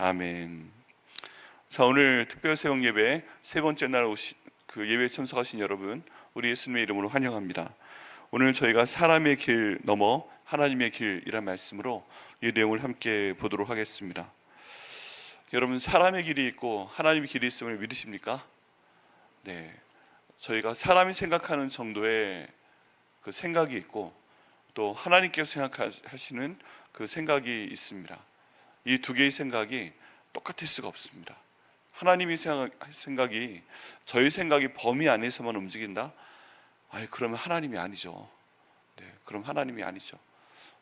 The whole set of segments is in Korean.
아멘. 자, 오늘 특별 새벽 예배 세 번째 날 오신 예배에 참석하신 여러분, 우리 예수님의 이름으로 환영합니다. 오늘 저희가 사람의 길 넘어 하나님의 길이란 말씀으로 이 내용을 함께 보도록 하겠습니다. 여러분, 사람의 길이 있고 하나님의 길이 있음을 믿으십니까? 네, 저희가 사람이 생각하는 정도의 그 생각이 있고 또 하나님께서 생각하시는 그 생각이 있습니다. 이 두 개의 생각이 똑같을 수가 없습니다. 하나님이 생각이 저희 생각이 범위 안에서만 움직인다? 그러면 하나님이 아니죠. 네, 그럼 하나님이 아니죠.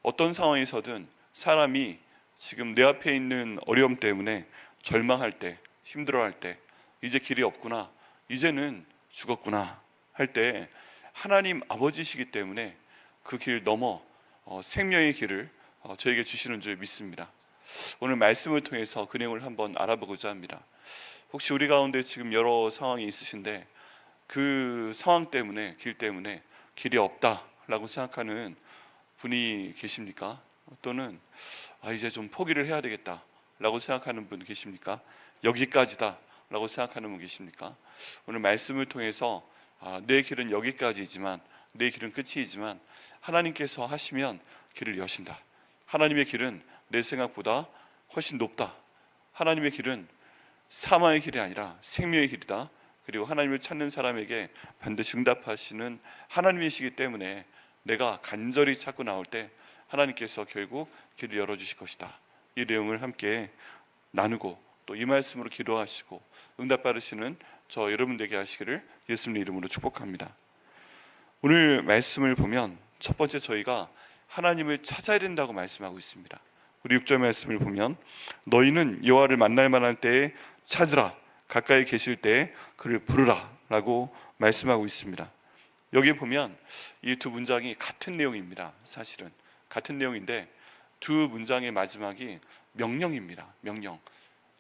어떤 상황에서든 사람이 지금 내 앞에 있는 어려움 때문에 절망할 때, 힘들어할 때, 이제 길이 없구나, 이제는 죽었구나 할 때 하나님 아버지시기 때문에 그 길 넘어 생명의 길을 저에게 주시는 줄 믿습니다. 오늘 말씀을 통해서 그 내용을 한번 알아보고자 합니다. 혹시 우리 가운데 지금 여러 상황이 있으신데 그 상황 때문에, 길 때문에 길이 없다라고 생각하는 분이 계십니까? 또는 이제 좀 포기를 해야 되겠다라고 생각하는 분 계십니까? 여기까지다라고 생각하는 분 계십니까? 오늘 말씀을 통해서 내 길은 여기까지이지만, 내 길은 끝이지만 하나님께서 하시면 길을 여신다. 하나님의 길은 내 생각보다 훨씬 높다. 하나님의 길은 사망의 길이 아니라 생명의 길이다. 그리고 하나님을 찾는 사람에게 반드시 응답하시는 하나님이시기 때문에 내가 간절히 찾고 나올 때 하나님께서 결국 길을 열어주실 것이다. 이 내용을 함께 나누고 또 이 말씀으로 기도하시고 응답받으시는 저 여러분 되게 하시기를 예수님의 이름으로 축복합니다. 오늘 말씀을 보면 첫 번째 저희가 하나님을 찾아야 된다고 말씀하고 있습니다. 우리 6절 말씀을 보면 너희는 여호와를 만날 만한 때에 찾으라, 가까이 계실 때에 그를 부르라 라고 말씀하고 있습니다. 여기 보면 이 두 문장이 같은 내용입니다. 사실은 같은 내용인데 두 문장의 마지막이 명령입니다. 명령.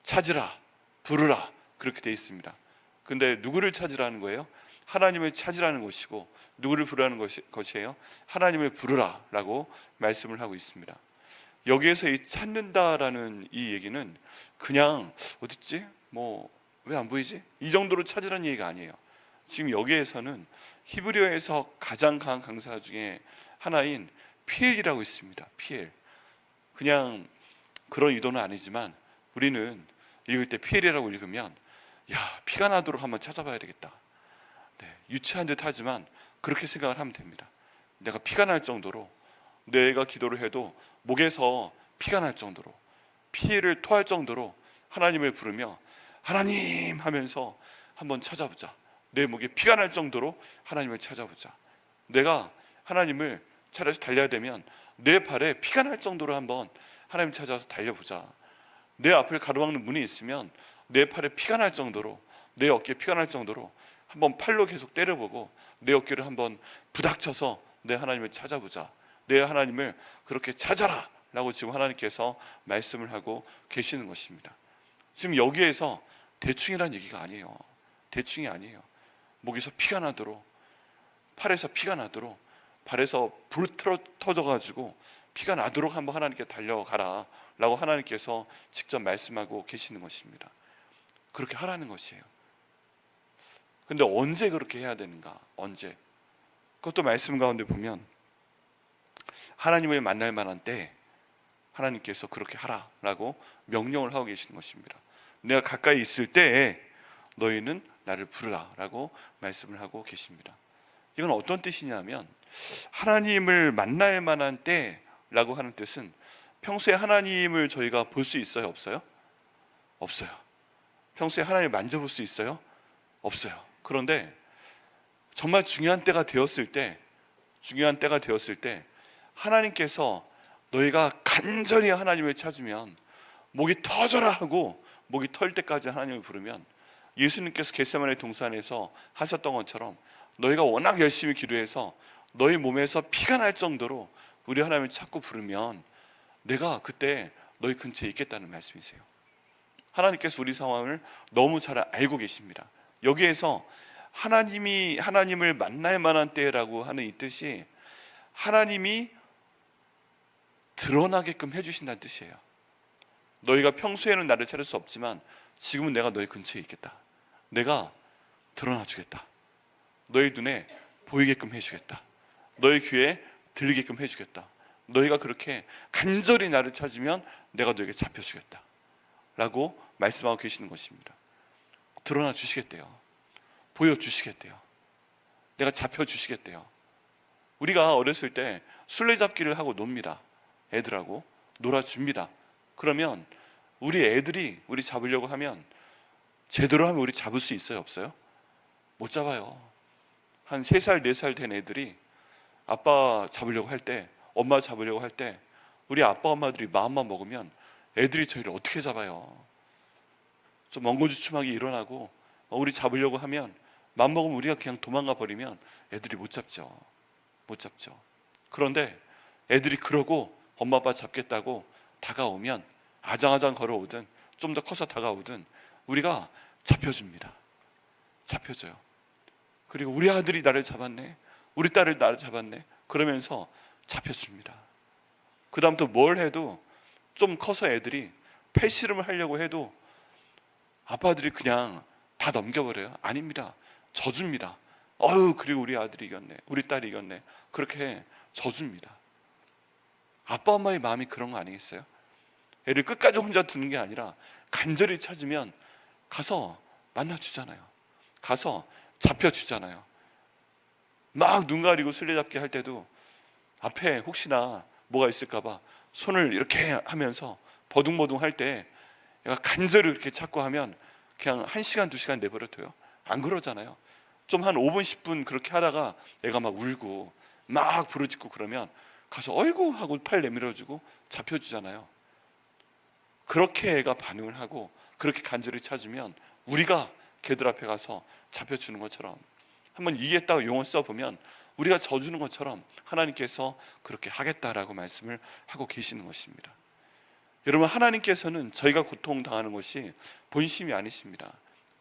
찾으라, 부르라 그렇게 되어 있습니다. 근데 누구를 찾으라는 거예요? 하나님을 찾으라는 것이고, 누구를 부르라는 것이에요? 하나님을 부르라 라고 말씀을 하고 있습니다. 여기에서 이 찾는다라는 이 얘기는 그냥 어딨지? 왜 안 보이지? 이 정도로 찾으라는 얘기가 아니에요. 지금 여기에서는 히브리어에서 가장 강한 강사 중에 하나인 피엘이라고 있습니다. 피엘. 그냥 그런 의도는 아니지만 우리는 읽을 때 피엘이라고 읽으면 피가 나도록 한번 찾아봐야 되겠다. 네, 유치한 듯 하지만 그렇게 생각을 하면 됩니다. 내가 피가 날 정도로, 내가 기도를 해도 목에서 피가 날 정도로, 피를 토할 정도로 하나님을 부르며 하나님 하면서 한번 찾아보자. 내 목에 피가 날 정도로 하나님을 찾아보자. 내가 하나님을 찾아서 달려야 되면 내 발에 피가 날 정도로 한번 하나님 찾아서 달려보자. 내 앞을 가로막는 문이 있으면 내 팔에 피가 날 정도로, 내 어깨에 피가 날 정도로 한번 팔로 계속 때려보고 내 어깨를 한번 부닥쳐서 내 하나님을 찾아보자. 내 하나님을 그렇게 찾아라 라고 지금 하나님께서 말씀을 하고 계시는 것입니다. 지금 여기에서 대충이란 얘기가 아니에요. 대충이 아니에요. 목에서 피가 나도록, 팔에서 피가 나도록, 발에서 불 터져가지고 피가 나도록 한번 하나님께 달려가라 라고 하나님께서 직접 말씀하고 계시는 것입니다. 그렇게 하라는 것이에요. 근데 언제 그렇게 해야 되는가? 언제? 그것도 말씀 가운데 보면 하나님을 만날 만한 때 하나님께서 그렇게 하라라고 명령을 하고 계시는 것입니다. 내가 가까이 있을 때에 너희는 나를 부르라라고 말씀을 하고 계십니다. 이건 어떤 뜻이냐면 하나님을 만날 만한 때라고 하는 뜻은 평소에 하나님을 저희가 볼 수 있어요? 없어요? 없어요. 평소에 하나님을 만져볼 수 있어요? 없어요. 그런데 정말 중요한 때가 되었을 때 하나님께서 너희가 간절히 하나님을 찾으면 목이 터져라 하고 목이 털 때까지 하나님을 부르면 예수님께서 겟세마네 동산에서 하셨던 것처럼 너희가 워낙 열심히 기도해서 너희 몸에서 피가 날 정도로 우리 하나님을 찾고 부르면 내가 그때 너희 근처에 있겠다는 말씀이세요. 하나님께서 우리 상황을 너무 잘 알고 계십니다. 여기에서 하나님을 만날 만한 때라고 하는 이 뜻이 하나님이 드러나게끔 해주신다는 뜻이에요. 너희가 평소에는 나를 찾을 수 없지만 지금은 내가 너희 근처에 있겠다. 내가 드러나 주겠다. 너희 눈에 보이게끔 해주겠다. 너희 귀에 들리게끔 해주겠다. 너희가 그렇게 간절히 나를 찾으면 내가 너에게 잡혀주겠다 라고 말씀하고 계시는 것입니다. 드러나 주시겠대요. 보여주시겠대요. 내가 잡혀주시겠대요. 우리가 어렸을 때 술래잡기를 하고 놉니다. 애들하고 놀아줍니다. 그러면 우리 애들이 우리 잡으려고 하면 제대로 하면 우리 잡을 수 있어요? 없어요? 못 잡아요. 한 3살, 4살 된 애들이 아빠 잡으려고 할 때, 엄마 잡으려고 할 때 우리 아빠 엄마들이 마음만 먹으면 애들이 저희를 어떻게 잡아요? 좀 엉거주춤하게 일어나고 우리 잡으려고 하면 마음 먹으면 우리가 그냥 도망가 버리면 애들이 못 잡죠. 못 잡죠. 그런데 애들이 그러고 엄마 아빠 잡겠다고 다가오면 아장아장 걸어오든 좀 더 커서 다가오든 우리가 잡혀줍니다. 잡혀줘요. 그리고 우리 아들이 나를 잡았네, 우리 딸을 나를 잡았네 그러면서 잡혀줍니다. 그 다음 또 뭘 해도 좀 커서 애들이 팔씨름을 하려고 해도 아빠들이 그냥 다 넘겨버려요. 아닙니다. 져줍니다. 그리고 우리 아들이 이겼네, 우리 딸이 이겼네 그렇게 져줍니다. 아빠 엄마의 마음이 그런 거 아니겠어요? 애를 끝까지 혼자 두는 게 아니라 간절히 찾으면 가서 만나주잖아요. 가서 잡혀주잖아요. 막 눈 가리고 술래잡기 할 때도 앞에 혹시나 뭐가 있을까 봐 손을 이렇게 하면서 버둥버둥 할 때 얘가 간절히 이렇게 찾고 하면 그냥 1시간, 2시간 내버려둬요. 안 그러잖아요. 좀 한 5분, 10분 그렇게 하다가 애가 막 울고 막 부르짖고 그러면 가서 어이구 하고 팔 내밀어주고 잡혀주잖아요. 그렇게 애가 반응을 하고 그렇게 간절히 찾으면 우리가 걔들 앞에 가서 잡혀주는 것처럼, 한번 이기겠다고 용어 써보면 우리가 져주는 것처럼 하나님께서 그렇게 하겠다라고 말씀을 하고 계시는 것입니다. 여러분, 하나님께서는 저희가 고통당하는 것이 본심이 아니십니다.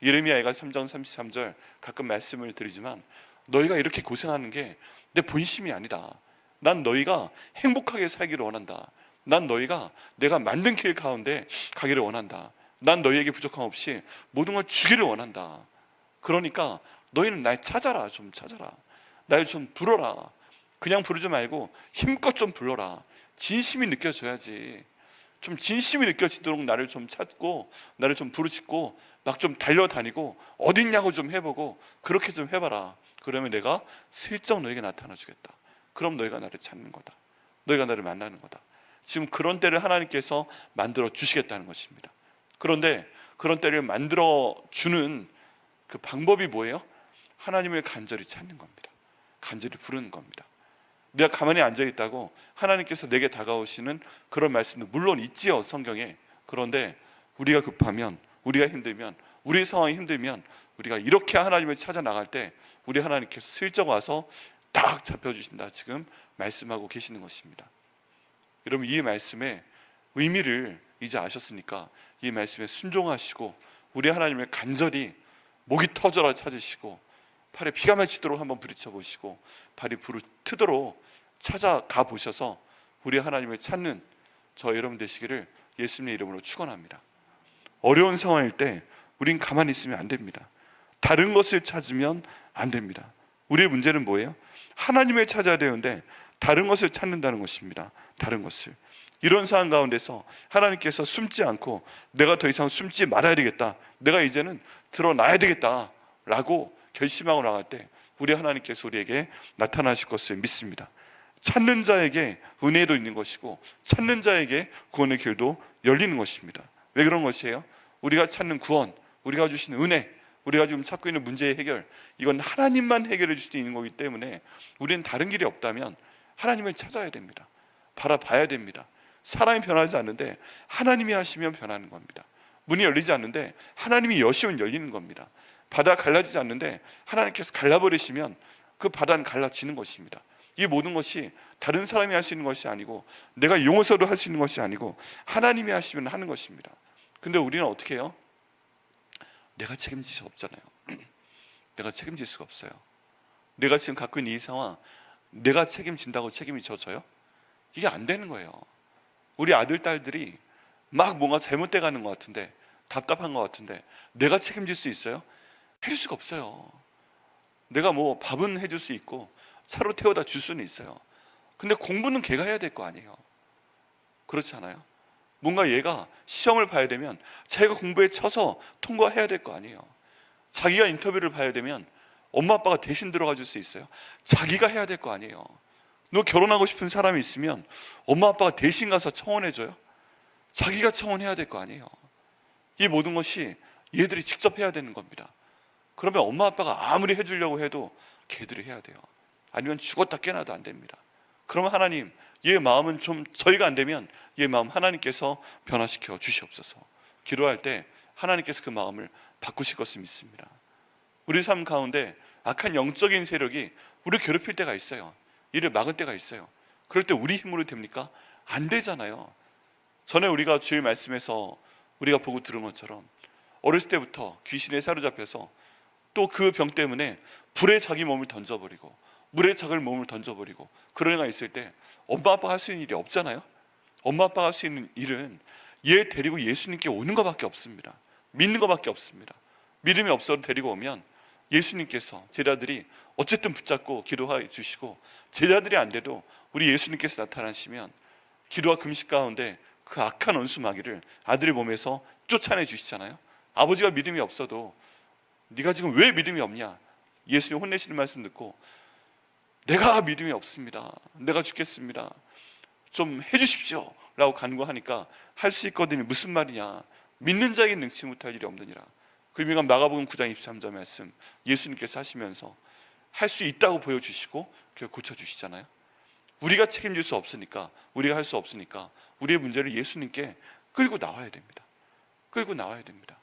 예레미야가 3장 33절 가끔 말씀을 드리지만 너희가 이렇게 고생하는 게 내 본심이 아니다. 난 너희가 행복하게 살기를 원한다. 난 너희가 내가 만든 길 가운데 가기를 원한다. 난 너희에게 부족함 없이 모든 걸 주기를 원한다. 그러니까 너희는 날 찾아라. 좀 찾아라. 날 좀 불러라. 그냥 부르지 말고 힘껏 좀 불러라. 진심이 느껴져야지. 좀 진심이 느껴지도록 나를 좀 찾고 나를 좀 부르짖고 막 좀 달려다니고 어딨냐고 좀 해보고 그렇게 좀 해봐라. 그러면 내가 슬쩍 너에게 나타나 주겠다. 그럼 너희가 나를 찾는 거다. 너희가 나를 만나는 거다. 지금 그런 때를 하나님께서 만들어 주시겠다는 것입니다. 그런데 그런 때를 만들어 주는 그 방법이 뭐예요? 하나님을 간절히 찾는 겁니다. 간절히 부르는 겁니다. 내가 가만히 앉아있다고 하나님께서 내게 다가오시는 그런 말씀도 물론 있지요, 성경에. 그런데 우리가 급하면, 우리가 힘들면, 우리의 상황이 힘들면 우리가 이렇게 하나님을 찾아 나갈 때 우리 하나님께서 슬쩍 와서 딱 잡혀주신다, 지금 말씀하고 계시는 것입니다. 여러분, 이 말씀의 의미를 이제 아셨으니까 이 말씀에 순종하시고 우리 하나님을 간절히 목이 터져라 찾으시고 팔에 피가 맺히도록 한번 부딪혀 보시고 발이 부르트도록 찾아가 보셔서 우리 하나님을 찾는 저 여러분 되시기를 예수님의 이름으로 축원합니다. 어려운 상황일 때 우린 가만히 있으면 안 됩니다. 다른 것을 찾으면 안 됩니다. 우리의 문제는 뭐예요? 하나님을 찾아야 되는데 다른 것을 찾는다는 것입니다. 다른 것을. 이런 상황 가운데서 하나님께서 숨지 않고 내가 더 이상 숨지 말아야 되겠다, 내가 이제는 드러나야 되겠다 라고 결심하고 나갈 때 우리 하나님께서 우리에게 나타나실 것을 믿습니다. 찾는 자에게 은혜도 있는 것이고 찾는 자에게 구원의 길도 열리는 것입니다. 왜 그런 것이에요? 우리가 찾는 구원, 우리가 주시는 은혜, 우리가 지금 찾고 있는 문제의 해결, 이건 하나님만 해결해 줄 수 있는 거기 때문에 우리는 다른 길이 없다면 하나님을 찾아야 됩니다. 바라봐야 됩니다. 사람이 변하지 않는데 하나님이 하시면 변하는 겁니다. 문이 열리지 않는데 하나님이 여시면 열리는 겁니다. 바다가 갈라지지 않는데 하나님께서 갈라버리시면 그 바다는 갈라지는 것입니다. 이 모든 것이 다른 사람이 할 수 있는 것이 아니고 내가 용어서도 할 수 있는 것이 아니고 하나님이 하시면 하는 것입니다. 근데 우리는 어떻게 해요? 내가 책임질 수 없잖아요. 내가 책임질 수가 없어요. 내가 지금 갖고 있는 이 상황 내가 책임진다고 책임이 져져요? 이게 안 되는 거예요. 우리 아들, 딸들이 막 뭔가 잘못돼 가는 것 같은데, 답답한 것 같은데 내가 책임질 수 있어요? 해줄 수가 없어요. 내가 뭐 밥은 해줄 수 있고 차로 태워다 줄 수는 있어요. 근데 공부는 걔가 해야 될 거 아니에요. 그렇지 않아요? 뭔가 얘가 시험을 봐야 되면 자기가 공부에 쳐서 통과해야 될 거 아니에요. 자기가 인터뷰를 봐야 되면 엄마 아빠가 대신 들어가 줄 수 있어요? 자기가 해야 될 거 아니에요. 너 결혼하고 싶은 사람이 있으면 엄마 아빠가 대신 가서 청혼해 줘요? 자기가 청혼해야 될 거 아니에요. 이 모든 것이 얘들이 직접 해야 되는 겁니다. 그러면 엄마 아빠가 아무리 해주려고 해도 걔들이 해야 돼요. 아니면 죽었다 깨나도 안 됩니다. 그러면 하나님, 얘 마음은 좀 저희가 안 되면 얘 마음 하나님께서 변화시켜 주시옵소서. 기도할 때 하나님께서 그 마음을 바꾸실 것을 믿습니다. 우리 삶 가운데 악한 영적인 세력이 우리를 괴롭힐 때가 있어요. 이를 막을 때가 있어요. 그럴 때 우리 힘으로 됩니까? 안 되잖아요. 전에 우리가 주일 말씀에서 우리가 보고 들은 것처럼 어렸을 때부터 귀신에 사로잡혀서 또 그 병 때문에 불에 자기 몸을 던져버리고 물에 자기 몸을 던져버리고 그런 애가 있을 때 엄마 아빠가 할 수 있는 일이 없잖아요. 엄마 아빠가 할 수 있는 일은 얘 데리고 예수님께 오는 것밖에 없습니다. 믿는 것밖에 없습니다. 믿음이 없어도 데리고 오면 예수님께서 제자들이 어쨌든 붙잡고 기도해 주시고, 제자들이 안 돼도 우리 예수님께서 나타나시면 기도와 금식 가운데 그 악한 원수 마귀를 아들의 몸에서 쫓아내 주시잖아요. 아버지가 믿음이 없어도 네가 지금 왜 믿음이 없냐, 예수님 혼내시는 말씀 듣고 내가 믿음이 없습니다, 내가 죽겠습니다, 좀 해주십시오 라고 간구하니까 할 수 있거든요. 무슨 말이냐, 믿는 자에게 능치 못할 일이 없느니라. 그 의미가 마가복음 9장 23절 말씀 예수님께서 하시면서 할 수 있다고 보여주시고 고쳐주시잖아요. 우리가 책임질 수 없으니까, 우리가 할 수 없으니까 우리의 문제를 예수님께 끌고 나와야 됩니다. 끌고 나와야 됩니다.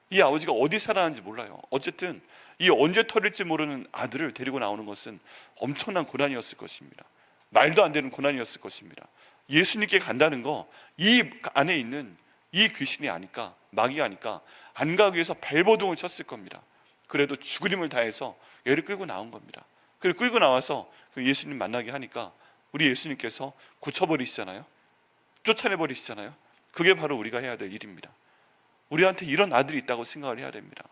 이 아버지가 어디 살아나는지 몰라요. 어쨌든 이 언제 털릴지 모르는 아들을 데리고 나오는 것은 엄청난 고난이었을 것입니다. 말도 안 되는 고난이었을 것입니다. 예수님께 간다는 거, 이 안에 있는 이 귀신이 아니까, 마귀가 아니까 안 가기 위해서 발버둥을 쳤을 겁니다. 그래도 죽을 힘을 다해서 얘를 끌고 나온 겁니다. 그리고 끌고 나와서 예수님 만나게 하니까 우리 예수님께서 고쳐버리시잖아요. 쫓아내버리시잖아요. 그게 바로 우리가 해야 될 일입니다. 우리한테 이런 아들이 있다고 생각을 해야 됩니다.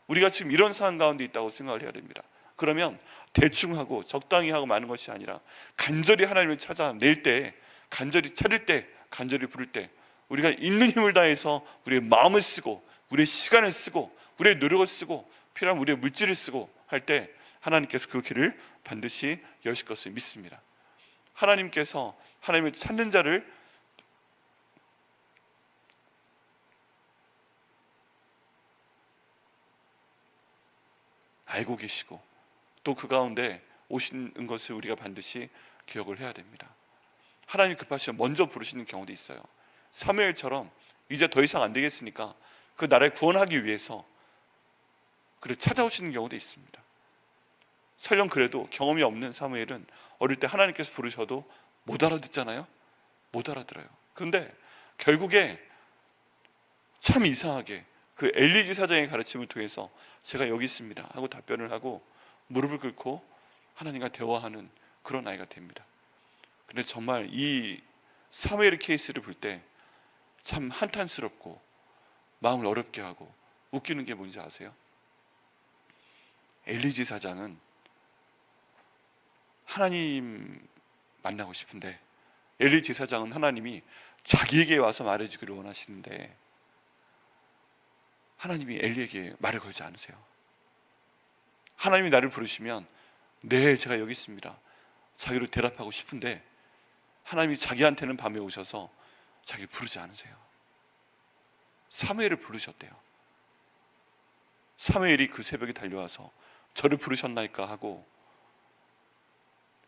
우리가 지금 이런 상황 가운데 있다고 생각을 해야 됩니다. 그러면 대충 하고 적당히 하고 마는 것이 아니라 간절히 하나님을 찾아낼 때, 간절히 찾을 때, 간절히 부를 때 우리가 있는 힘을 다해서 우리의 마음을 쓰고 우리의 시간을 쓰고 우리의 노력을 쓰고 필요한 우리의 물질을 쓰고 할 때 하나님께서 그 길을 반드시 여실 것을 믿습니다. 하나님께서 하나님을 찾는 자를 알고 계시고 또 그 가운데 오시는 것을 우리가 반드시 기억을 해야 됩니다. 하나님이 급하시면 먼저 부르시는 경우도 있어요. 사무엘처럼 이제 더 이상 안 되겠으니까 그 나라를 구원하기 위해서 그를 찾아오시는 경우도 있습니다. 설령 그래도 경험이 없는 사무엘은 어릴 때 하나님께서 부르셔도 못 알아듣잖아요. 못 알아들어요. 그런데 결국에 참 이상하게 그 엘리 제사장의 가르침을 통해서 제가 여기 있습니다 하고 답변을 하고 무릎을 꿇고 하나님과 대화하는 그런 아이가 됩니다. 근데 정말 이 사무엘의 케이스를 볼 때 참 한탄스럽고 마음을 어렵게 하고 웃기는 게 뭔지 아세요? 엘리 제사장은 하나님 만나고 싶은데, 엘리 제사장은 하나님이 자기에게 와서 말해주기를 원하시는데 하나님이 엘리에게 말을 걸지 않으세요. 하나님이 나를 부르시면 네, 제가 여기 있습니다 자기를 대답하고 싶은데 하나님이 자기한테는 밤에 오셔서 자기를 부르지 않으세요. 사무엘을 부르셨대요. 사무엘이 그 새벽에 달려와서 저를 부르셨나이까 하고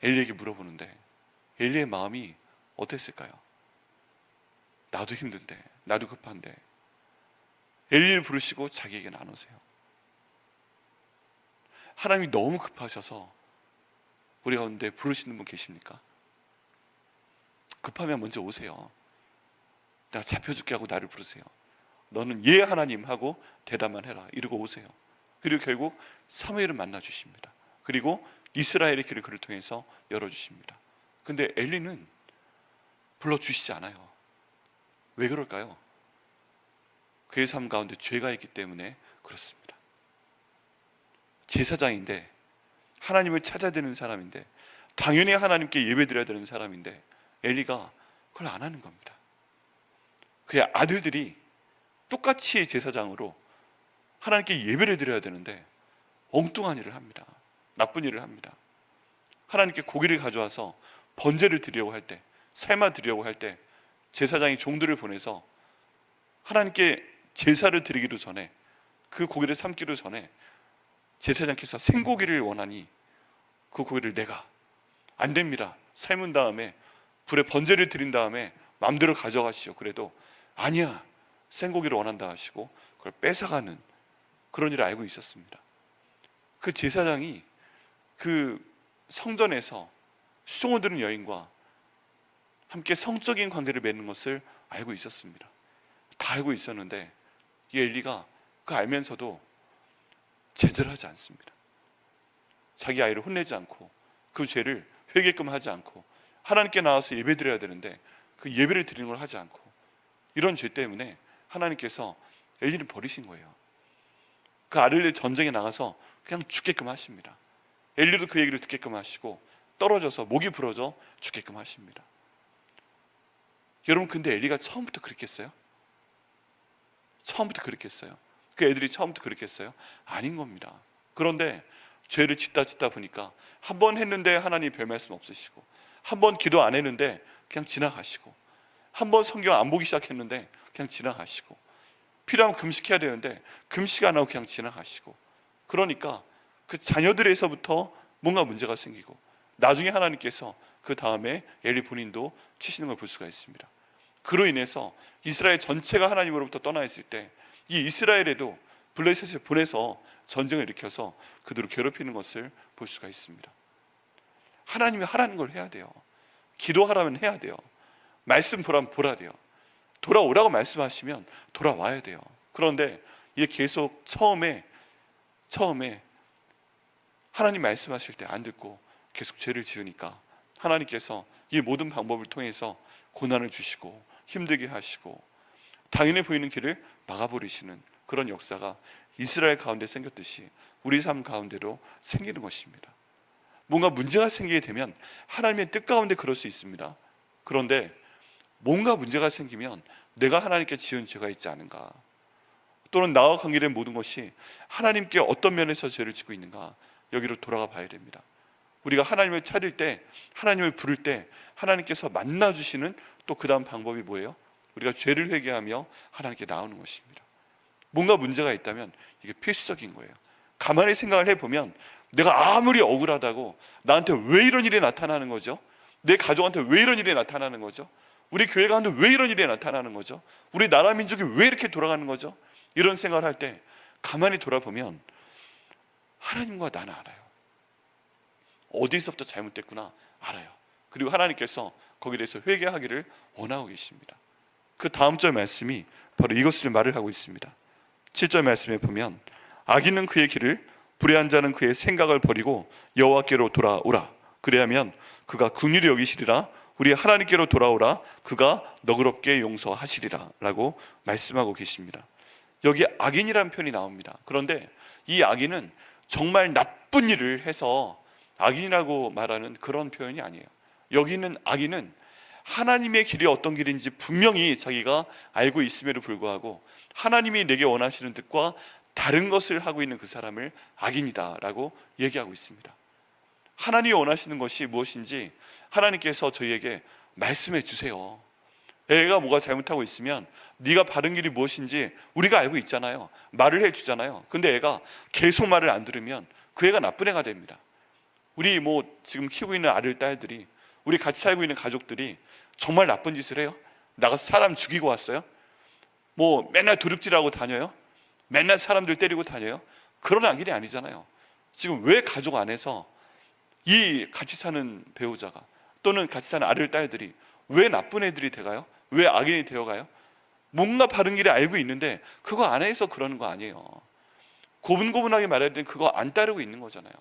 엘리에게 물어보는데 엘리의 마음이 어땠을까요? 나도 힘든데, 나도 급한데 엘리를 부르시고 자기에게 안 오세요. 하나님이 너무 급하셔서 우리 가운데 부르시는 분 계십니까? 급하면 먼저 오세요. 내가 잡혀줄게 하고 나를 부르세요. 너는 예 하나님 하고 대답만 해라 이러고 오세요. 그리고 결국 사무엘을 만나 주십니다. 그리고 이스라엘의 길을 그를 통해서 열어주십니다. 근데 엘리는 불러주시지 않아요. 왜 그럴까요? 그의 삶 가운데 죄가 있기 때문에 그렇습니다. 제사장인데, 하나님을 찾아야 되는 사람인데, 당연히 하나님께 예배드려야 되는 사람인데 엘리가 그걸 안 하는 겁니다. 그의 아들들이 똑같이 제사장으로 하나님께 예배를 드려야 되는데 엉뚱한 일을 합니다. 나쁜 일을 합니다. 하나님께 고기를 가져와서 번제를 드리려고 할 때, 삶아 드리려고 할 때 제사장이 종들을 보내서 하나님께 제사를 드리기도 전에, 그 고기를 삶기도 전에 제사장께서 생고기를 원하니 그 고기를 내가 안 됩니다. 삶은 다음에 불에 번제를 드린 다음에 마음대로 가져가시오. 그래도 아니야, 생고기를 원한다 하시고 그걸 뺏어가는 그런 일을 알고 있었습니다. 그 제사장이 그 성전에서 수종을 드는 여인과 함께 성적인 관계를 맺는 것을 알고 있었습니다. 다 알고 있었는데 이 엘리가 그 알면서도 제재를 하지 않습니다. 자기 아이를 혼내지 않고 그 죄를 회개끔 하지 않고 하나님께 나와서 예배드려야 되는데 그 예배를 드리는 걸 하지 않고, 이런 죄 때문에 하나님께서 엘리를 버리신 거예요. 그 아들의 전쟁에 나가서 그냥 죽게끔 하십니다. 엘리도 그 얘기를 듣게끔 하시고 떨어져서 목이 부러져 죽게끔 하십니다. 여러분, 근데 엘리가 처음부터 그랬겠어요? 처음부터 그랬겠어요? 그 애들이 처음부터 그랬겠어요? 아닌 겁니다. 그런데 죄를 짓다 보니까 한 번 했는데 하나님 별 말씀 없으시고, 한 번 기도 안 했는데 그냥 지나가시고, 한 번 성경 안 보기 시작했는데 그냥 지나가시고, 필요하면 금식해야 되는데 금식 안 하고 그냥 지나가시고, 그러니까 그 자녀들에서부터 뭔가 문제가 생기고 나중에 하나님께서 그 다음에 엘리 본인도 치시는 걸 볼 수가 있습니다. 그로 인해서 이스라엘 전체가 하나님으로부터 떠나 있을 때 이 이스라엘에도 블레셋을 보내서 전쟁을 일으켜서 그들을 괴롭히는 것을 볼 수가 있습니다. 하나님이 하라는 걸 해야 돼요. 기도하라면 해야 돼요. 말씀 보라면 보라 돼요. 돌아오라고 말씀하시면 돌아와야 돼요. 그런데 이게 계속 처음에 하나님 말씀하실 때 안 듣고 계속 죄를 지으니까 하나님께서 이 모든 방법을 통해서 고난을 주시고 힘들게 하시고 당연해 보이는 길을 막아버리시는 그런 역사가 이스라엘 가운데 생겼듯이 우리 삶 가운데로 생기는 것입니다. 뭔가 문제가 생기게 되면 하나님의 뜻 가운데 그럴 수 있습니다. 그런데 뭔가 문제가 생기면 내가 하나님께 지은 죄가 있지 않은가, 또는 나와 관계된 모든 것이 하나님께 어떤 면에서 죄를 짓고 있는가, 여기로 돌아가 봐야 됩니다. 우리가 하나님을 찾을 때, 하나님을 부를 때 하나님께서 만나주시는 또 그 다음 방법이 뭐예요? 우리가 죄를 회개하며 하나님께 나오는 것입니다. 뭔가 문제가 있다면 이게 필수적인 거예요. 가만히 생각을 해보면 내가 아무리 억울하다고 나한테 왜 이런 일이 나타나는 거죠? 내 가족한테 왜 이런 일이 나타나는 거죠? 우리 교회 가운데 왜 이런 일이 나타나는 거죠? 우리 나라 민족이 왜 이렇게 돌아가는 거죠? 이런 생각을 할 때 가만히 돌아보면 하나님과 나는 알아요. 어디서부터 잘못됐구나 알아요. 그리고 하나님께서 거기에 대해서 회개하기를 원하고 계십니다. 그 다음 절 말씀이 바로 이것을 말을 하고 있습니다. 7절 말씀에 보면 악인은 그의 길을, 불의한 자는 그의 생각을 버리고 여호와께로 돌아오라. 그래야면 그가 긍휼히 여기시리라. 우리 하나님께로 돌아오라. 그가 너그럽게 용서하시리라 라고 말씀하고 계십니다. 여기 악인이라는 표현이 나옵니다. 그런데 이 악인은 정말 나쁜 일을 해서 악인이라고 말하는 그런 표현이 아니에요. 여기 있는 악인은 하나님의 길이 어떤 길인지 분명히 자기가 알고 있음에도 불구하고 하나님이 내게 원하시는 뜻과 다른 것을 하고 있는 그 사람을 악인이다 라고 얘기하고 있습니다. 하나님이 원하시는 것이 무엇인지 하나님께서 저희에게 말씀해 주세요. 애가 뭐가 잘못하고 있으면 네가 바른 길이 무엇인지 우리가 알고 있잖아요. 말을 해주잖아요. 근데 애가 계속 말을 안 들으면 그 애가 나쁜 애가 됩니다. 우리 지금 키우고 있는 아들, 딸들이, 우리 같이 살고 있는 가족들이 정말 나쁜 짓을 해요? 나가서 사람 죽이고 왔어요? 맨날 도둑질하고 다녀요? 맨날 사람들 때리고 다녀요? 그런 악인이 아니잖아요. 지금 왜 가족 안에서 이 같이 사는 배우자가 또는 같이 사는 아들, 딸들이 왜 나쁜 애들이 돼가요? 왜 악인이 되어가요? 뭔가 바른 길을 알고 있는데 그거 안 해서 그러는 거 아니에요. 고분고분하게 말해야 되는 그거 안 따르고 있는 거잖아요.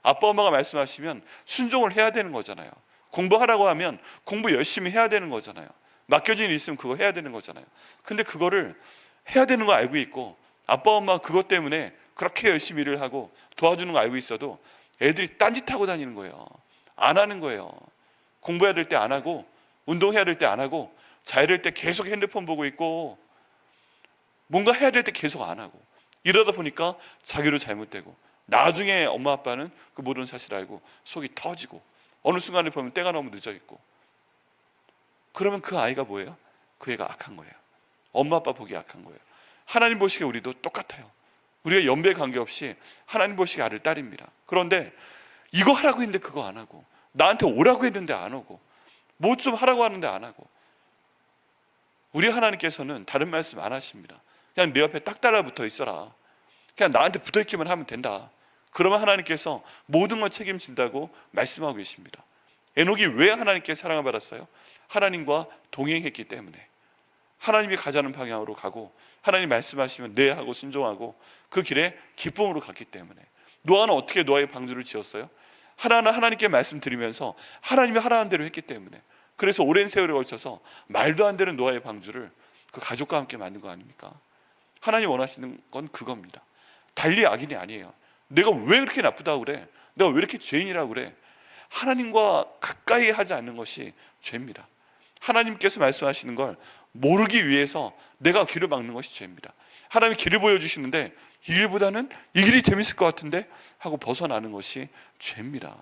아빠 엄마가 말씀하시면 순종을 해야 되는 거잖아요. 공부하라고 하면 공부 열심히 해야 되는 거잖아요. 맡겨진 일 있으면 그거 해야 되는 거잖아요. 근데 그거를 해야 되는 거 알고 있고 아빠 엄마 그것 때문에 그렇게 열심히 일을 하고 도와주는 거 알고 있어도 애들이 딴짓하고 다니는 거예요. 안 하는 거예요. 공부해야 될 때 안 하고 운동해야 될 때 안 하고 자야 될 때 계속 핸드폰 보고 있고 뭔가 해야 될 때 계속 안 하고 이러다 보니까 자기도 잘못되고 나중에 엄마 아빠는 그 모든 사실을 알고 속이 터지고 어느 순간에 보면 때가 너무 늦어 있고 그러면 그 아이가 뭐예요? 그 애가 악한 거예요. 엄마 아빠 보기 악한 거예요. 하나님 보시기에 우리도 똑같아요. 우리가 연배 관계없이 하나님 보시기에 아들 딸입니다. 그런데 이거 하라고 했는데 그거 안 하고 나한테 오라고 했는데 안 오고 뭐 좀 하라고 하는데 안 하고 우리 하나님께서는 다른 말씀 안 하십니다. 그냥 내 옆에 딱 달라붙어 있어라. 그냥 나한테 붙어있기만 하면 된다. 그러면 하나님께서 모든 걸 책임진다고 말씀하고 계십니다. 에녹이 왜 하나님께 사랑을 받았어요? 하나님과 동행했기 때문에 하나님이 가자는 방향으로 가고 하나님 말씀하시면 네 하고 순종하고 그 길에 기쁨으로 갔기 때문에 노아는 어떻게 노아의 방주를 지었어요? 하나하나 하나님께 말씀드리면서 하나님이 하라는 대로 했기 때문에 그래서 오랜 세월에 걸쳐서 말도 안 되는 노아의 방주를 그 가족과 함께 만든 거 아닙니까? 하나님 원하시는 건 그겁니다. 달리 악인이 아니에요. 내가 왜 그렇게 나쁘다고 그래? 내가 왜 이렇게 죄인이라고 그래? 하나님과 가까이 하지 않는 것이 죄입니다. 하나님께서 말씀하시는 걸 모르기 위해서 내가 길을 막는 것이 죄입니다. 하나님이 길을 보여주시는데 이 길보다는 이 길이 재밌을 것 같은데 하고 벗어나는 것이 죄입니다.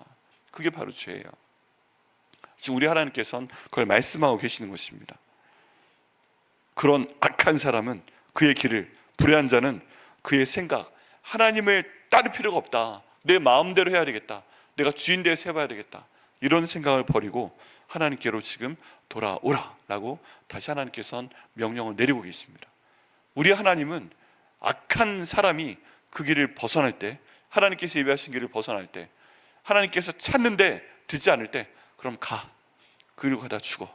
그게 바로 죄예요. 지금 우리 하나님께서는 그걸 말씀하고 계시는 것입니다. 그런 악한 사람은 그의 길을, 불의한 자는 그의 생각, 하나님을 따를 필요가 없다. 내 마음대로 해야 되겠다. 내가 주인 되어서 해봐야 되겠다. 이런 생각을 버리고 하나님께로 지금 돌아오라 라고 다시 하나님께서는 명령을 내리고 계십니다. 우리 하나님은 악한 사람이 그 길을 벗어날 때, 하나님께서 예비하신 길을 벗어날 때, 하나님께서 찾는데 듣지 않을 때 그럼 가, 그리고 가다 죽어,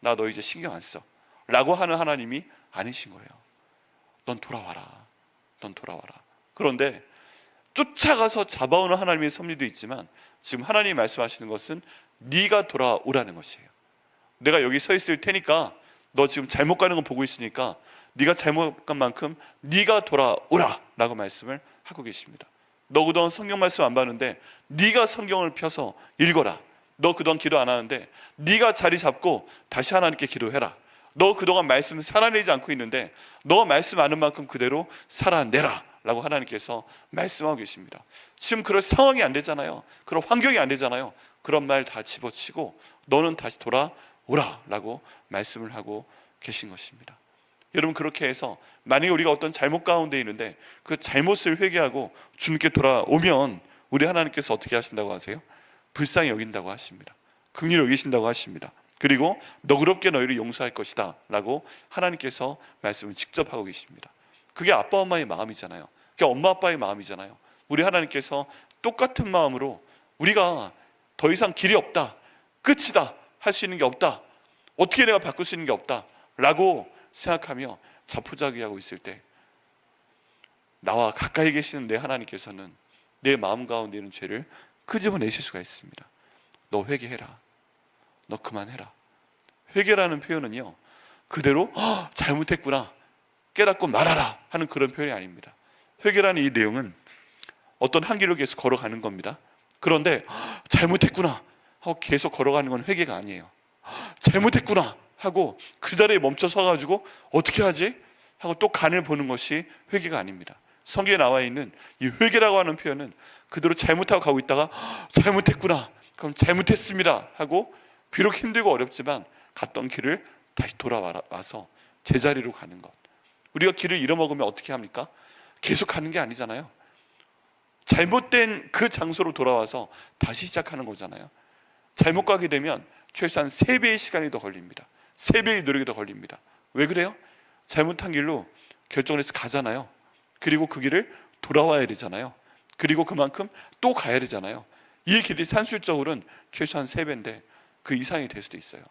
나 너 이제 신경 안 써 라고 하는 하나님이 아니신 거예요. 넌 돌아와라, 넌 돌아와라. 그런데 쫓아가서 잡아오는 하나님의 섭리도 있지만 지금 하나님이 말씀하시는 것은 네가 돌아오라는 것이에요. 내가 여기 서 있을 테니까 너 지금 잘못 가는 거 보고 있으니까 네가 잘못 간 만큼 네가 돌아오라 라고 말씀을 하고 계십니다. 너 그동안 성경 말씀 안 봤는데 네가 성경을 펴서 읽어라. 너 그동안 기도 안 하는데 네가 자리 잡고 다시 하나님께 기도해라. 너 그동안 말씀 살아내지 않고 있는데 너 말씀 아는 만큼 그대로 살아내라 라고 하나님께서 말씀하고 계십니다. 지금 그럴 상황이 안 되잖아요. 그런 환경이 안 되잖아요. 그런 말 다 집어치고 너는 다시 돌아오라 라고 말씀을 하고 계신 것입니다. 여러분, 그렇게 해서 만약에 우리가 어떤 잘못 가운데 있는데 그 잘못을 회개하고 주님께 돌아오면 우리 하나님께서 어떻게 하신다고 하세요? 불쌍히 여긴다고 하십니다. 긍휼히 여기신다고 하십니다. 그리고 너그럽게 너희를 용서할 것이다 라고 하나님께서 말씀을 직접 하고 계십니다. 그게 아빠 엄마의 마음이잖아요. 그게 엄마 아빠의 마음이잖아요. 우리 하나님께서 똑같은 마음으로 우리가 더 이상 길이 없다, 끝이다, 할 수 있는 게 없다, 어떻게 내가 바꿀 수 있는 게 없다 라고 생각하며 자포자기하고 있을 때 나와 가까이 계시는 내 하나님께서는 내 마음 가운데 있는 죄를 끄집어내실 수가 있습니다. 너 회개해라, 너 그만해라. 회개라는 표현은요, 그대로 잘못했구나 깨닫고 말하라 하는 그런 표현이 아닙니다. 회개라는 이 내용은 어떤 한 길로 계속 걸어가는 겁니다. 그런데 잘못했구나 하고 계속 걸어가는 건 회개가 아니에요. 잘못했구나 하고 그 자리에 멈춰 서가지고 어떻게 하지? 하고 또 간을 보는 것이 회개가 아닙니다. 성경에 나와 있는 이 회개라고 하는 표현은 그대로 잘못하고 가고 있다가 잘못했구나, 그럼 잘못했습니다 하고 비록 힘들고 어렵지만 갔던 길을 다시 돌아와서 제자리로 가는 것. 우리가 길을 잃어먹으면 어떻게 합니까? 계속 가는 게 아니잖아요. 잘못된 그 장소로 돌아와서 다시 시작하는 거잖아요. 잘못 가게 되면 최소한 3배의 시간이 더 걸립니다. 3배의 노력이 더 걸립니다. 왜 그래요? 잘못한 길로 결정을 해서 가잖아요. 그리고 그 길을 돌아와야 되잖아요. 그리고 그만큼 또 가야 되잖아요. 이 길이 산술적으로는 최소한 3배인데 그 이상이 될 수도 있어요.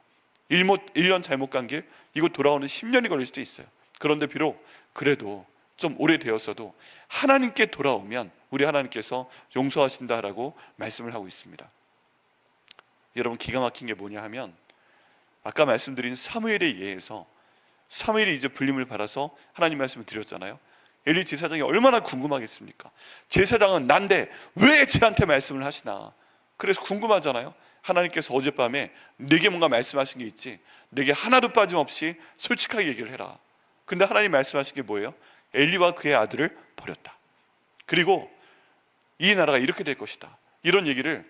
1년 잘못 간 길, 이거 돌아오는 10년이 걸릴 수도 있어요. 그런데 비록 그래도 좀 오래되었어도 하나님께 돌아오면 우리 하나님께서 용서하신다라고 말씀을 하고 있습니다. 여러분, 기가 막힌 게 뭐냐 하면 아까 말씀드린 사무엘에 의해서 사무엘이 이제 불림을 받아서 하나님 말씀을 드렸잖아요. 엘리 제사장이 얼마나 궁금하겠습니까? 제사장은 난데 왜 쟤한테 말씀을 하시나? 그래서 궁금하잖아요. 하나님께서 어젯밤에 내게 뭔가 말씀하신 게 있지, 내게 하나도 빠짐없이 솔직하게 얘기를 해라. 근데 하나님 말씀하신 게 뭐예요? 엘리와 그의 아들을 버렸다. 그리고 이 나라가 이렇게 될 것이다. 이런 얘기를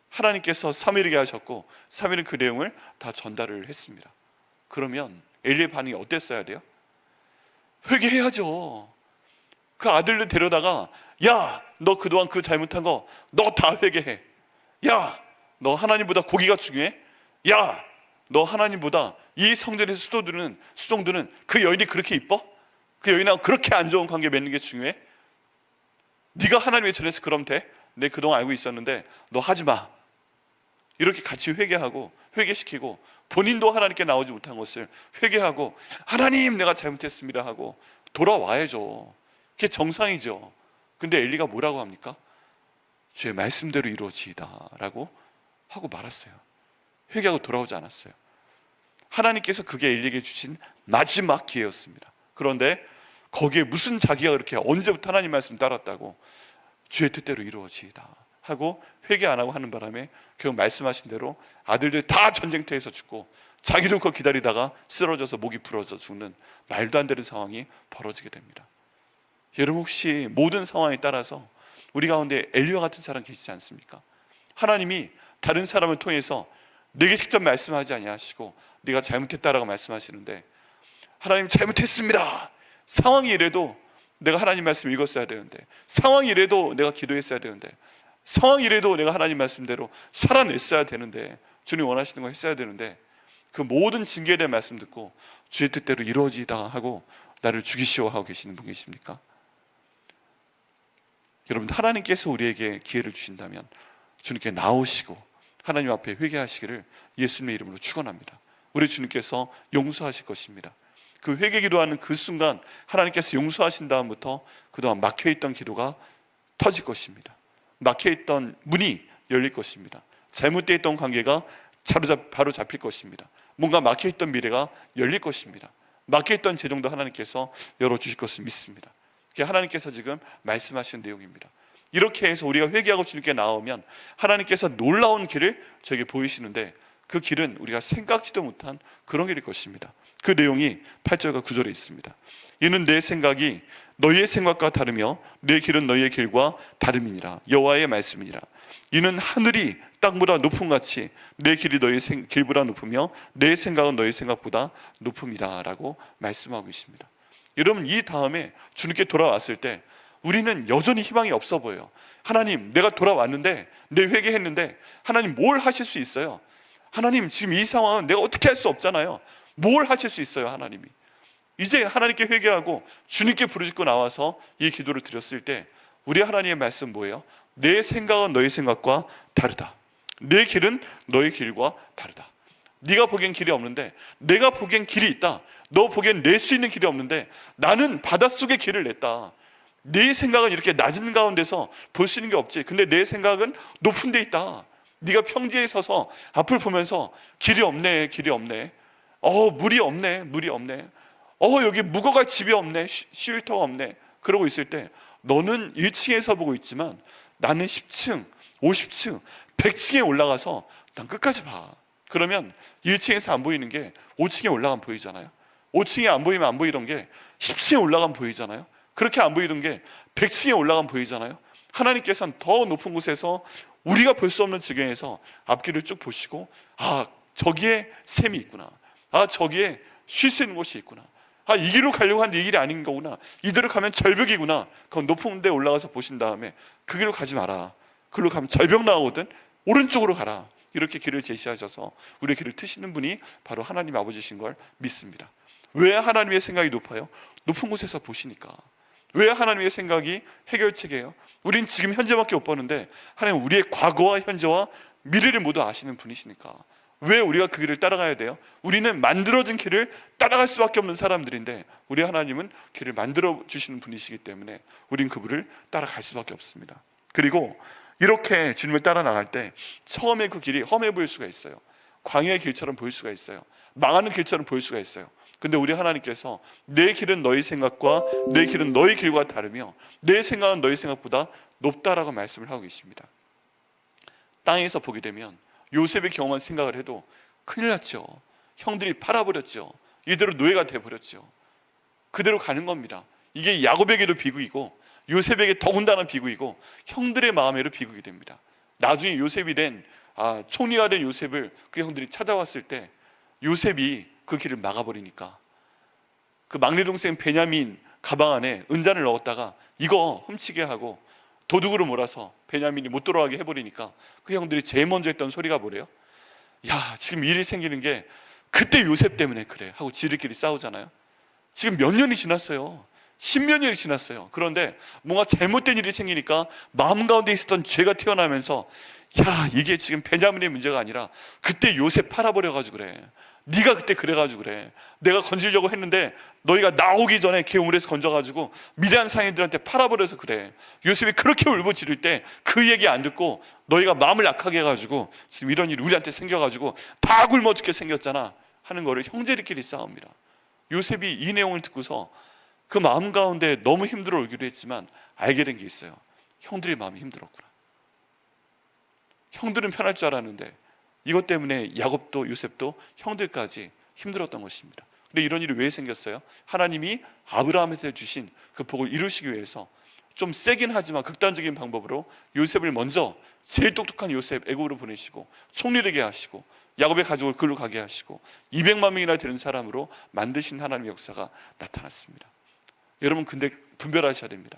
하나님께서 사무엘에게 하셨고, 사무엘은 그 내용을 다 전달을 했습니다. 그러면 엘리의 반응이 어땠어야 돼요? 회개해야죠. 그 아들을 데려다가, 야, 너 그동안 그 잘못한 거 너 다 회개해. 야, 너 하나님보다 고기가 중요해? 야, 너 하나님보다 이 성전에서 수종드는 그 여인이 그렇게 이뻐? 그 여인하고 그렇게 안 좋은 관계 맺는 게 중요해? 네가 하나님의 전에서 그럼 돼? 내 그동안 알고 있었는데 너 하지 마. 이렇게 같이 회개하고 회개시키고, 본인도 하나님께 나오지 못한 것을 회개하고, 하나님 내가 잘못했습니다 하고 돌아와야죠. 그게 정상이죠. 근데 엘리가 뭐라고 합니까? 주의 말씀대로 이루어지이다 라고 하고 말았어요. 회개하고 돌아오지 않았어요. 하나님께서 그게 엘리에게 주신 마지막 기회였습니다. 그런데 거기에 무슨 자기가 그렇게 언제부터 하나님 말씀 따랐다고 주의 뜻대로 이루어지이다 하고 회개 안 하고 하는 바람에 결국 말씀하신 대로 아들들 다 전쟁터에서 죽고, 자기도 그거 기다리다가 쓰러져서 목이 부러져 죽는 말도 안 되는 상황이 벌어지게 됩니다. 여러분, 혹시 모든 상황에 따라서 우리 가운데 엘리와 같은 사람 계시지 않습니까? 하나님이 다른 사람을 통해서 내게 직접 말씀하지 아니하시고 네가 잘못했다라고 말씀하시는데, 하나님 잘못했습니다. 상황이 이래도 내가 하나님 말씀 읽었어야 되는데, 상황이 이래도 내가 기도했어야 되는데, 상황이 이래도 내가 하나님 말씀대로 살아냈어야 되는데, 주님 원하시는 거 했어야 되는데, 그 모든 징계에 대한 말씀 듣고 주의 뜻대로 이루어지다 하고 나를 죽이시오 하고 계시는 분 계십니까? 여러분, 하나님께서 우리에게 기회를 주신다면 주님께 나오시고 하나님 앞에 회개하시기를 예수님의 이름으로 축원합니다. 우리 주님께서 용서하실 것입니다. 그 회개 기도하는 그 순간 하나님께서 용서하신 다음부터 그동안 막혀있던 기도가 터질 것입니다. 막혀있던 문이 열릴 것입니다. 잘못되어 있던 관계가 바로 잡힐 것입니다. 뭔가 막혀있던 미래가 열릴 것입니다. 막혀있던 재정도 하나님께서 열어주실 것을 믿습니다. 그게 하나님께서 지금 말씀하신 내용입니다. 이렇게 해서 우리가 회개하고 주님께 나오면 하나님께서 놀라운 길을 저에게 보이시는데, 그 길은 우리가 생각지도 못한 그런 길일 것입니다. 그 내용이 8절과 9절에 있습니다. 이는 내 생각이 너희의 생각과 다르며 내 길은 너희의 길과 다름이니라. 여호와의 말씀이니라. 이는 하늘이 땅보다 높음 같이 내 길이 너희 길보다 높으며 내 생각은 너희 생각보다 높음이라 라고 말씀하고 있습니다. 여러분, 이 다음에 주님께 돌아왔을 때 우리는 여전히 희망이 없어 보여요. 하나님, 내가 돌아왔는데, 내 회개했는데 하나님 뭘 하실 수 있어요? 하나님, 지금 이 상황은 내가 어떻게 할 수 없잖아요. 뭘 하실 수 있어요? 하나님이 이제 하나님께 회개하고 주님께 부르짖고 나와서 이 기도를 드렸을 때 우리 하나님의 말씀 뭐예요? 내 생각은 너희 생각과 다르다. 내 길은 너희 길과 다르다. 네가 보기엔 길이 없는데 내가 보기엔 길이 있다. 너 보기엔 낼 수 있는 길이 없는데 나는 바닷속에 길을 냈다. 네 생각은 이렇게 낮은 가운데서 볼 수 있는 게 없지. 근데 내 생각은 높은 데 있다. 네가 평지에 서서 앞을 보면서 길이 없네, 길이 없네. 물이 없네, 물이 없네. 여기 묵어갈 집이 없네, 쉴터가 없네. 그러고 있을 때 너는 1층에서 보고 있지만 나는 10층, 50층, 100층에 올라가서 난 끝까지 봐. 그러면 1층에서 안 보이는 게 5층에 올라가면 보이잖아요. 5층에 안 보이면 안 보이던 게 10층에 올라가면 보이잖아요. 그렇게 안 보이던 게 100층에 올라가면 보이잖아요. 하나님께서는 더 높은 곳에서 우리가 볼 수 없는 지경에서 앞길을 쭉 보시고, 저기에 샘이 있구나. 저기에 쉴 수 있는 곳이 있구나. 이 길로 가려고 하는데 이 길이 아닌 거구나. 이대로 가면 절벽이구나. 그건 높은 데 올라가서 보신 다음에 그 길로 가지 마라. 그걸로 가면 절벽 나오거든. 오른쪽으로 가라. 이렇게 길을 제시하셔서 우리의 길을 트시는 분이 바로 하나님 아버지신 걸 믿습니다. 왜 하나님의 생각이 높아요? 높은 곳에서 보시니까. 왜 하나님의 생각이 해결책이에요? 우린 지금 현재밖에 못 보는데 하나님 우리의 과거와 현재와 미래를 모두 아시는 분이시니까. 왜 우리가 그 길을 따라가야 돼요? 우리는 만들어진 길을 따라갈 수밖에 없는 사람들인데 우리 하나님은 길을 만들어 주시는 분이시기 때문에 우린 그분을 따라갈 수밖에 없습니다. 그리고 이렇게 주님을 따라 나갈 때 처음에 그 길이 험해 보일 수가 있어요. 광야의 길처럼 보일 수가 있어요. 망하는 길처럼 보일 수가 있어요. 근데 우리 하나님께서 내 길은 너희 생각과 내 길은 너희 길과 다르며 내 생각은 너희 생각보다 높다라고 말씀을 하고 계십니다. 땅에서 보게 되면 요셉의 경험한 생각을 해도 큰일 났죠. 형들이 팔아버렸죠. 이대로 노예가 돼버렸죠. 그대로 가는 겁니다. 이게 야곱에게도 비극이고 요셉에게 더군다나 비극이고 형들의 마음에도 비극이 됩니다. 나중에 요셉이 된 총리가 된 요셉을 그 형들이 찾아왔을 때 요셉이 그 길을 막아버리니까 그 막내 동생 베냐민 가방 안에 은잔을 넣었다가 이거 훔치게 하고 도둑으로 몰아서 베냐민이 못 돌아가게 해버리니까 그 형들이 제일 먼저 했던 소리가 뭐래요? 야, 지금 일이 생기는 게 그때 요셉 때문에 그래 하고 지들끼리 싸우잖아요. 지금 몇 년이 지났어요. 10몇 년이 지났어요. 그런데 뭔가 잘못된 일이 생기니까 마음 가운데 있었던 죄가 튀어나오면서 야, 이게 지금 베냐민의 문제가 아니라 그때 요셉 팔아버려가지고 그래. 네가 그때 그래가지고 그래. 내가 건지려고 했는데 너희가 나오기 전에 걔 우물에서 건져가지고 미디안 상인들한테 팔아버려서 그래. 요셉이 그렇게 울부짖을 때 그 얘기 안 듣고 너희가 마음을 약하게 해가지고 지금 이런 일이 우리한테 생겨가지고 다 굶어 죽게 생겼잖아 하는 거를 형제들끼리 싸웁니다. 요셉이 이 내용을 듣고서 그 마음 가운데 너무 힘들어 울기도 했지만 알게 된 게 있어요. 형들의 마음이 힘들었구나. 형들은 편할 줄 알았는데 이것 때문에 야곱도 요셉도 형들까지 힘들었던 것입니다. 근데 이런 일이 왜 생겼어요? 하나님이 아브라함한테 주신 그 복을 이루시기 위해서 좀 세긴 하지만 극단적인 방법으로 요셉을 먼저 제일 똑똑한 요셉 애굽으로 보내시고 총리되게 하시고 야곱의 가족을 그로 가게 하시고 200만 명이나 되는 사람으로 만드신 하나님의 역사가 나타났습니다. 여러분, 근데 분별하셔야 됩니다.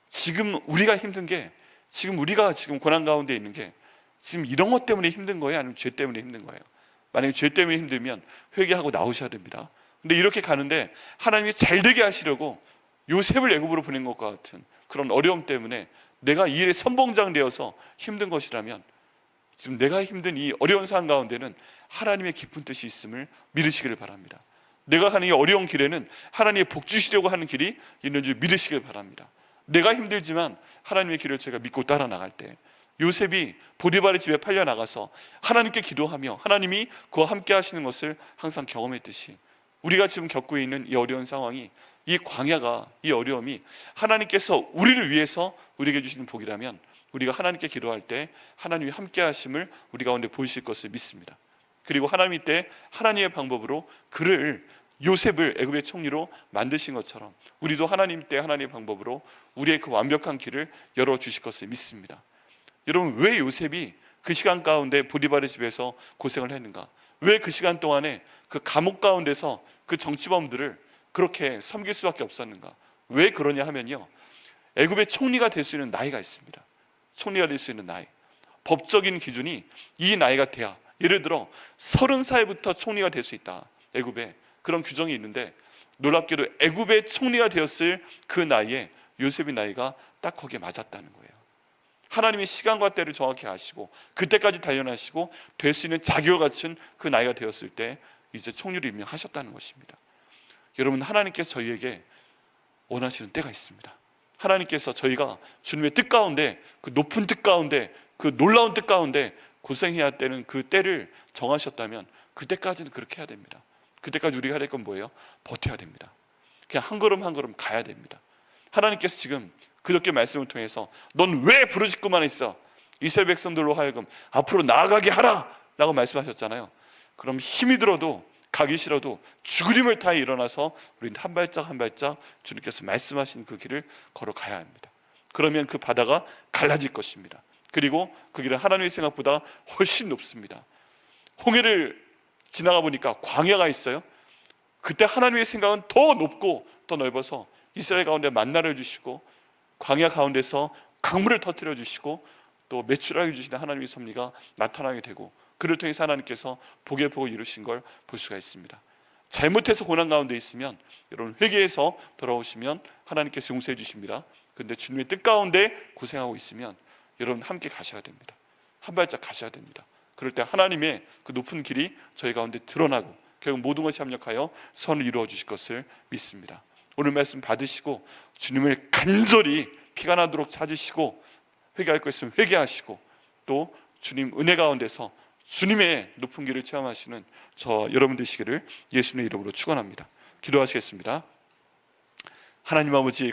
지금 우리가 힘든 게 지금 우리가 지금 고난 가운데 있는 게 지금 이런 것 때문에 힘든 거예요? 아니면 죄 때문에 힘든 거예요? 만약에 죄 때문에 힘들면 회개하고 나오셔야 됩니다. 근데 이렇게 가는데 하나님이 잘 되게 하시려고 요셉을 애굽으로 보낸 것과 같은 그런 어려움 때문에 내가 이 일에 선봉장 되어서 힘든 것이라면 지금 내가 힘든 이 어려운 상황 가운데는 하나님의 깊은 뜻이 있음을 믿으시기를 바랍니다. 내가 가는 이 어려운 길에는 하나님의 복 주시려고 하는 길이 있는 줄 믿으시길 바랍니다. 내가 힘들지만 하나님의 길을 제가 믿고 따라 나갈 때 요셉이 보디발의 집에 팔려 나가서 하나님께 기도하며 하나님이 그와 함께 하시는 것을 항상 경험했듯이 우리가 지금 겪고 있는 이 어려운 상황이 이 광야가 이 어려움이 하나님께서 우리를 위해서 우리에게 주시는 복이라면 우리가 하나님께 기도할 때 하나님이 함께 하심을 우리 가운데 보이실 것을 믿습니다. 그리고 하나님 때 하나님의 방법으로 그를 요셉을 애굽의 총리로 만드신 것처럼 우리도 하나님 때 하나님의 방법으로 우리의 그 완벽한 길을 열어주실 것을 믿습니다. 여러분, 왜 요셉이 그 시간 가운데 보디발의 집에서 고생을 했는가? 왜 그 시간 동안에 그 감옥 가운데서 그 정치범들을 그렇게 섬길 수밖에 없었는가? 왜 그러냐 하면요, 애굽의 총리가 될 수 있는 나이가 있습니다. 총리가 될 수 있는 나이, 법적인 기준이 이 나이가 돼야, 예를 들어 30살부터 총리가 될 수 있다. 애굽에 그런 규정이 있는데 놀랍게도 애굽의 총리가 되었을 그 나이에 요셉의 나이가 딱 거기에 맞았다는 거예요. 하나님의 시간과 때를 정확히 아시고 그때까지 단련하시고 될 수 있는 자격을 갖춘 그 나이가 되었을 때 이제 총리를 임명하셨다는 것입니다. 여러분, 하나님께서 저희에게 원하시는 때가 있습니다. 하나님께서 저희가 주님의 뜻 가운데, 그 높은 뜻 가운데, 그 놀라운 뜻 가운데 고생해야 되는 그 때를 정하셨다면 그때까지는 그렇게 해야 됩니다. 그때까지 우리가 해야 될 건 뭐예요? 버텨야 됩니다. 그냥 한 걸음 한 걸음 가야 됩니다. 하나님께서 지금 그렇게 말씀을 통해서 넌 왜 부르짖고만 있어? 이스라엘 백성들로 하여금 앞으로 나아가게 하라 라고 말씀하셨잖아요. 그럼 힘이 들어도 가기 싫어도 죽을 힘을 다해 일어나서 우리는 한 발짝 한 발짝 주님께서 말씀하신 그 길을 걸어가야 합니다. 그러면 그 바다가 갈라질 것입니다. 그리고 그 길은 하나님의 생각보다 훨씬 높습니다. 홍해를 지나가 보니까 광야가 있어요. 그때 하나님의 생각은 더 높고 더 넓어서 이스라엘 가운데 만나를 주시고 광야 가운데서 강물을 터뜨려 주시고 또 매출하게 주시는 하나님의 섭리가 나타나게 되고 그를 통해서 하나님께서 복의 복을 이루신 걸 볼 수가 있습니다. 잘못해서 고난 가운데 있으면 여러분 회개해서 돌아오시면 하나님께서 용서해 주십니다. 그런데 주님의 뜻 가운데 고생하고 있으면 여러분 함께 가셔야 됩니다. 한 발짝 가셔야 됩니다. 그럴 때 하나님의 그 높은 길이 저희 가운데 드러나고 결국 모든 것이 합력하여 선을 이루어 주실 것을 믿습니다. 오늘 말씀 받으시고 주님을 간절히 피가 나도록 찾으시고 회개할 것 있으면 회개하시고 또 주님 은혜 가운데서 주님의 높은 길을 체험하시는 저 여러분 되시기를 예수님의 이름으로 축원합니다. 기도하시겠습니다. 하나님 아버지